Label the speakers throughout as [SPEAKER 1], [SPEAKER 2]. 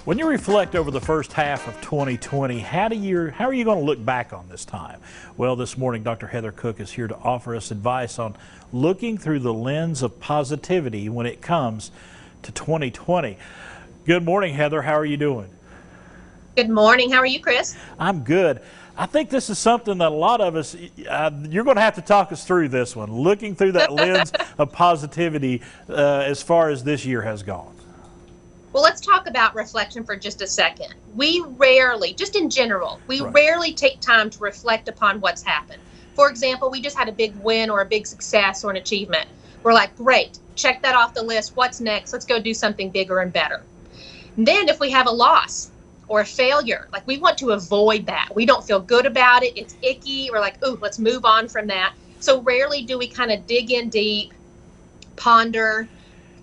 [SPEAKER 1] When you reflect over the first half of 2020, how are you going to look back on this time? Well, this morning, Dr. Heather Cook is here to offer us advice on looking through the lens of positivity when it comes to 2020. Good morning, Heather. How are you doing?
[SPEAKER 2] Good morning. How are you, Chris?
[SPEAKER 1] I'm good. I think this is something that a lot of us, you're going to have to talk us through this one, looking through that lens of positivity as far as this year has gone.
[SPEAKER 2] Well, let's talk about reflection for just a second. We rarely, just in general, rarely take time to reflect upon what's happened. For example, we just had a big win or a big success or an achievement. We're like, great, check that off the list. What's next? Let's go do something bigger and better. And then if we have a loss or a failure, like we want to avoid that. We don't feel good about it. It's icky. We're like, ooh, let's move on from that. So rarely do we kind of dig in deep, ponder,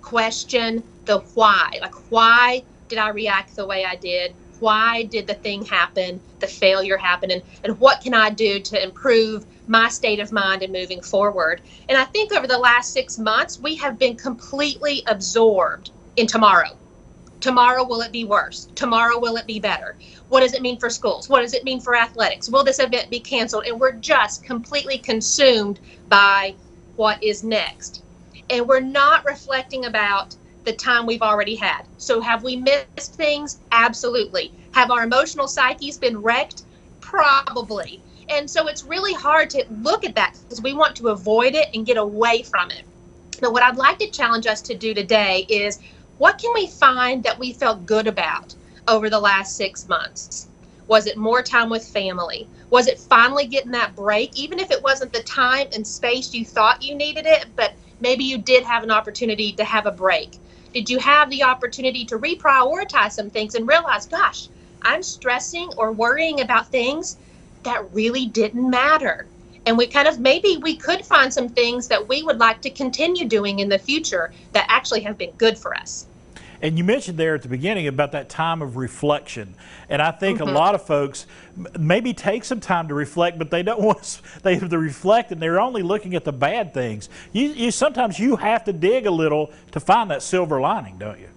[SPEAKER 2] question the why. Like, why did I react the way I did? Why did the thing happen, the failure happen, and what can I do to improve my state of mind and moving forward? And I think over the last 6 months, we have been completely absorbed in tomorrow. Tomorrow, will it be worse? Tomorrow, will it be better? What does it mean for schools? What does it mean for athletics? Will this event be canceled? And we're just completely consumed by what is next. And we're not reflecting about the time we've already had. So have we missed things? Absolutely. Have our emotional psyches been wrecked? Probably. And so it's really hard to look at that because we want to avoid it and get away from it. But what I'd like to challenge us to do today is, what can we find that we felt good about over the last 6 months? Was it more time with family? Was it finally getting that break? Even if it wasn't the time and space you thought you needed it, but maybe you did have an opportunity to have a break. Did you have the opportunity to reprioritize some things and realize, gosh, I'm stressing or worrying about things that really didn't matter? And maybe we could find some things that we would like to continue doing in the future that actually have been good for us.
[SPEAKER 1] And you mentioned there at the beginning about that time of reflection. And I think a lot of folks maybe take some time to reflect, but they don't want they have to reflect and they're only looking at the bad things. Sometimes you have to dig a little to find that silver lining, don't you?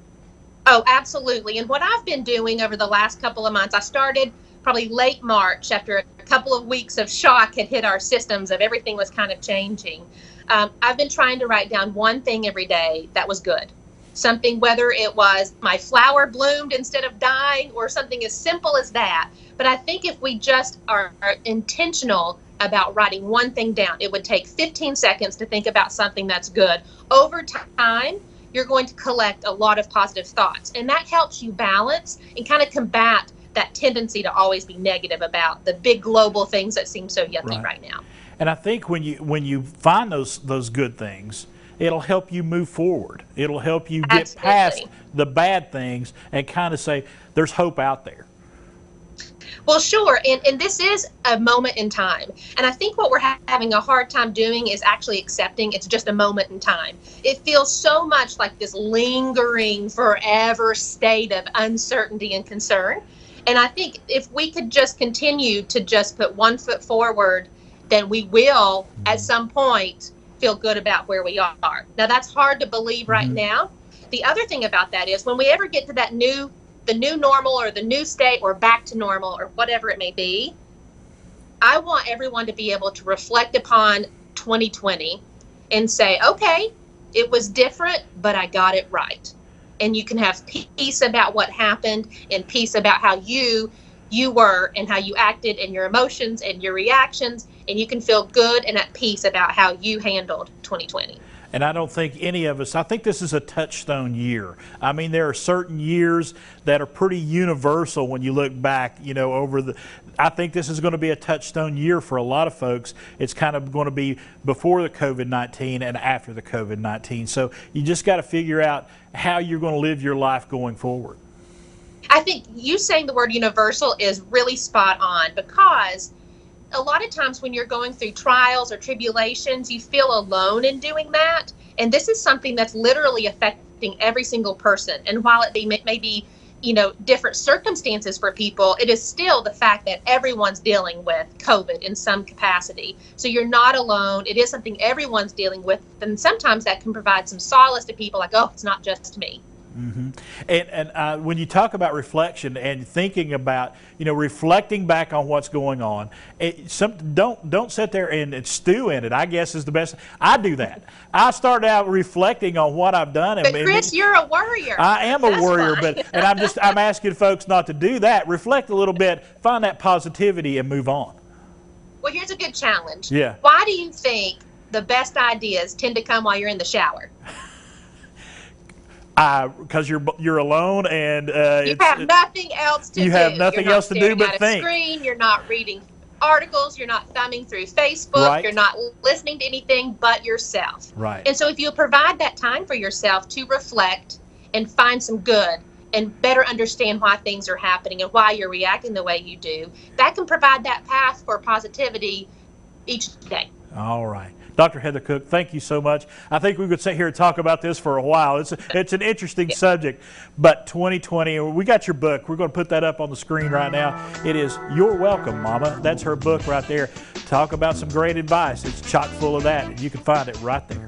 [SPEAKER 2] Oh, absolutely. And what I've been doing over the last couple of months, I started probably late March after a couple of weeks of shock had hit our systems of everything was kind of changing. I've been trying to write down one thing every day that was good. Something, whether it was my flower bloomed instead of dying or something as simple as that. But I think if we just are intentional about writing one thing down, it would take 15 seconds to think about something that's good. Over time, you're going to collect a lot of positive thoughts. And that helps you balance and kind of combat that tendency to always be negative about the big global things that seem so yucky right now.
[SPEAKER 1] And I think when you find those good things, it'll help you move forward. It'll help you get past the bad things and kind of say, there's hope out there.
[SPEAKER 2] Well, sure. And this is a moment in time. And I think what we're having a hard time doing is actually accepting it's just a moment in time. It feels so much like this lingering forever state of uncertainty and concern. And I think if we could just continue to just put one foot forward, then we will at some point feel good about where we are. Now, that's hard to believe right now. The other thing about that is when we ever get to the new normal or the new state or back to normal or whatever it may be, I want everyone to be able to reflect upon 2020 and say, okay, it was different, but I got it right. And you can have peace about what happened and peace about how you were and how you acted and your emotions and your reactions, and you can feel good and at peace about how you handled 2020.
[SPEAKER 1] And I don't think any of us, I think this is a touchstone year. I mean, there are certain years that are pretty universal when you look back, I think this is going to be a touchstone year for a lot of folks. It's kind of going to be before the COVID-19 and after the COVID-19. So you just got to figure out how you're going to live your life going forward.
[SPEAKER 2] I think you saying the word universal is really spot on, because a lot of times when you're going through trials or tribulations, you feel alone in doing that. And this is something that's literally affecting every single person. And while it may be, different circumstances for people, it is still the fact that everyone's dealing with COVID in some capacity. So you're not alone. It is something everyone's dealing with. And sometimes that can provide some solace to people like, oh, it's not just me.
[SPEAKER 1] And when you talk about reflection and thinking about, reflecting back on what's going on, don't sit there and stew in it, I guess is the best. I do that. I start out reflecting on what I've done.
[SPEAKER 2] But Chris, you're a worrier.
[SPEAKER 1] I am a worrier,
[SPEAKER 2] why.
[SPEAKER 1] and I'm asking folks not to do that. Reflect a little bit, find that positivity, and move on.
[SPEAKER 2] Well, here's a good challenge.
[SPEAKER 1] Yeah.
[SPEAKER 2] Why do you think the best ideas tend to come while you're in the shower?
[SPEAKER 1] Because you're alone and
[SPEAKER 2] you have nothing else to do.
[SPEAKER 1] You have nothing else to do but think.
[SPEAKER 2] Screen, you're not reading articles, you're not thumbing through Facebook,
[SPEAKER 1] right.
[SPEAKER 2] You're not listening to anything but yourself.
[SPEAKER 1] Right.
[SPEAKER 2] And so if you provide that time for yourself to reflect and find some good and better understand why things are happening and why you're reacting the way you do, that can provide that path for positivity each day.
[SPEAKER 1] All right. Dr. Heather Cook, thank you so much. I think we could sit here and talk about this for a while. It's an interesting subject, but 2020, we got your book. We're going to put that up on the screen right now. It is You're Welcome, Mama. That's her book right there. Talk about some great advice. It's chock full of that, and you can find it right there.